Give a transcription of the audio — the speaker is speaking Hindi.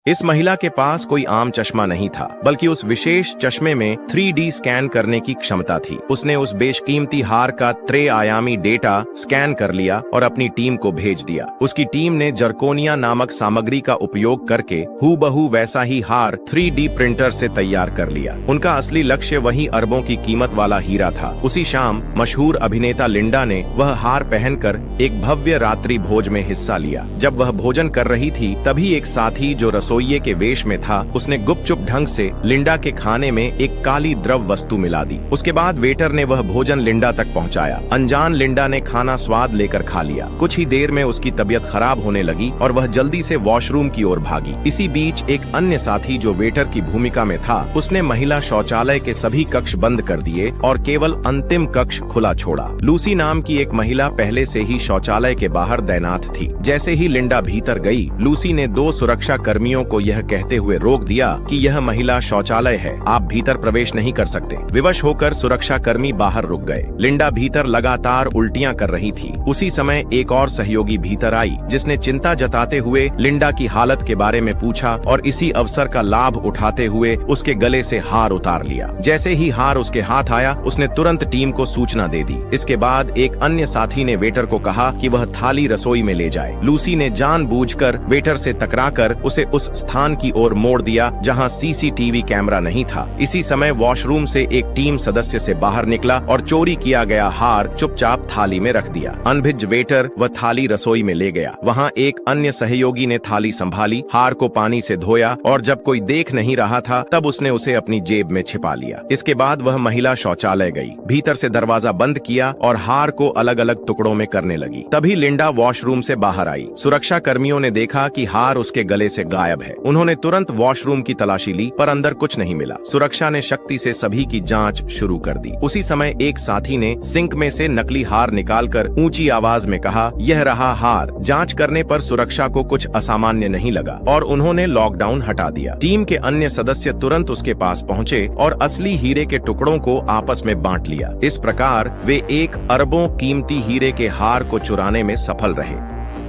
इस महिला के पास कोई आम चश्मा नहीं था, बल्कि उस विशेष चश्मे में 3D स्कैन करने की क्षमता थी। उसने उस बेशकीमती हार का त्रिआयामी डेटा स्कैन कर लिया और अपनी टीम को भेज दिया। उसकी टीम ने जर्कोनिया नामक सामग्री का उपयोग करके हूबहू वैसा ही हार 3D प्रिंटर से तैयार कर लिया। उनका असली लक्ष्य वही अरबों की कीमत वाला हीरा था। उसी शाम मशहूर अभिनेता लिंडा ने वह हार पहनकर एक भव्य रात्रि भोज में हिस्सा लिया। जब वह भोजन कर रही थी, तभी एक साथी जो रसोइये के वेश में था, उसने गुपचुप ढंग से लिंडा के खाने में एक काली द्रव वस्तु मिला दी। उसके बाद वेटर ने वह भोजन लिंडा तक पहुंचाया। अनजान लिंडा ने खाना स्वाद लेकर खा लिया। कुछ ही देर में उसकी तबीयत खराब होने लगी और वह जल्दी से वॉशरूम की ओर भागी। इसी बीच एक अन्य साथी जो वेटर की भूमिका में था, उसने महिला शौचालय के सभी कक्ष बंद कर दिए और केवल अंतिम कक्ष खुला छोड़ा। लूसी नाम की एक महिला पहले से ही शौचालय के बाहर तैनात थी। जैसे ही लिंडा भीतर गई, लूसी ने 2 सुरक्षा कर्मियों को यह कहते हुए रोक दिया कि यह महिला शौचालय है, आप भीतर प्रवेश नहीं कर सकते। विवश होकर सुरक्षा कर्मी बाहर रुक गए। लिंडा भीतर लगातार उल्टियां कर रही थी। उसी समय एक और सहयोगी भीतर आई, जिसने चिंता जताते हुए लिंडा की हालत के बारे में पूछा और इसी अवसर का लाभ उठाते हुए उसके गले से हार उतार लिया। जैसे ही हार उसके हाथ आया, उसने तुरंत टीम को सूचना दे दी। इसके बाद एक अन्य साथी ने वेटर को कहा कि वह थाली रसोई में ले जाए। लूसी ने जानबूझकर वेटर से टकराकर उसे उस स्थान की ओर मोड़ दिया जहां सीसीटीवी कैमरा नहीं था। इसी समय वॉशरूम से एक टीम सदस्य से बाहर निकला और चोरी किया गया हार चुपचाप थाली में रख दिया। अनभिज्ञ वेटर वह थाली रसोई में ले गया। वहां एक अन्य सहयोगी ने थाली संभाली, हार को पानी से धोया और जब कोई देख नहीं रहा था, तब उसने उसे अपनी जेब में छिपा लिया। इसके बाद वह महिला शौचालय गई, भीतर से दरवाजा बंद किया और हार को अलग अलग टुकड़ों में करने लगी। तभी लिंडा वॉशरूम से बाहर आई। सुरक्षा कर्मियों ने देखा कि हार उसके गले से गायब है। उन्होंने तुरंत वॉशरूम की तलाशी ली, पर अंदर कुछ नहीं मिला। सुरक्षा ने शक्ति से सभी की जांच शुरू कर दी। उसी समय एक साथी ने सिंक में से नकली हार निकालकर ऊंची आवाज में कहा, यह रहा हार। जांच करने पर सुरक्षा को कुछ असामान्य नहीं लगा और उन्होंने लॉकडाउन हटा दिया। टीम के अन्य सदस्य तुरंत उसके पास पहुंचे और असली हीरे के टुकड़ों को आपस में बांट लिया। इस प्रकार वे एक अरबों कीमती हीरे के हार को चुराने में सफल रहे।